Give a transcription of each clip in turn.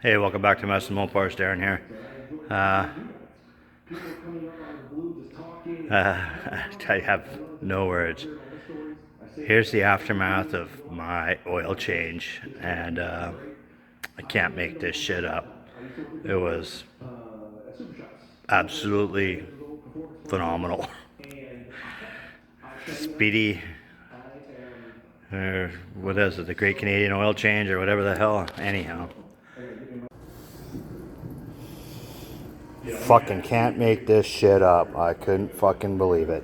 Hey, welcome back to Mess and Mopars. Darren here. I have no words. Here's the aftermath of my oil change, and I can't make this shit up. It was absolutely phenomenal. Speedy, or what is it, the Great Canadian Oil Change, or whatever the hell. Anyhow. Fucking can't make this shit up. I couldn't fucking believe it.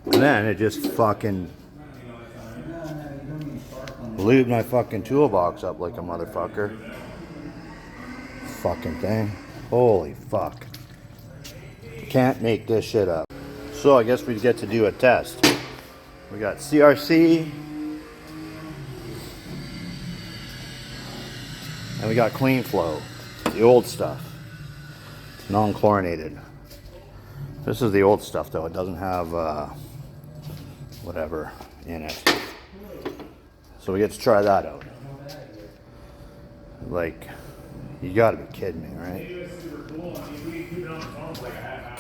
And then it just fucking lubed my fucking toolbox up like a motherfucker. Fucking thing. Holy fuck. Can't make this shit up. So I guess we get to do a test. We got CRC. And we got Clean Flow. The old stuff. Non-chlorinated. This is the old stuff though. It doesn't have whatever in it. So we get to try that out. Like, you gotta be kidding me, right?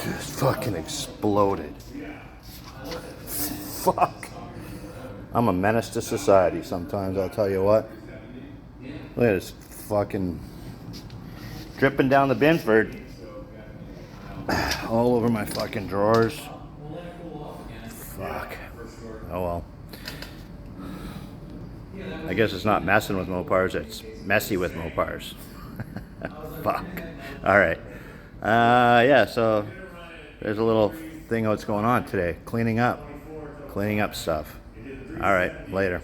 Just fucking exploded. Fuck. I'm a menace to society sometimes, I'll tell you what. Look at this fucking dripping down the Binford. All over my fucking drawers. Fuck. Oh well. I guess it's not messing with Mopars, it's messy with Mopars. Fuck. Alright. Yeah, so there's a little thing of what's going on today. Cleaning up. Cleaning up stuff. Alright, later.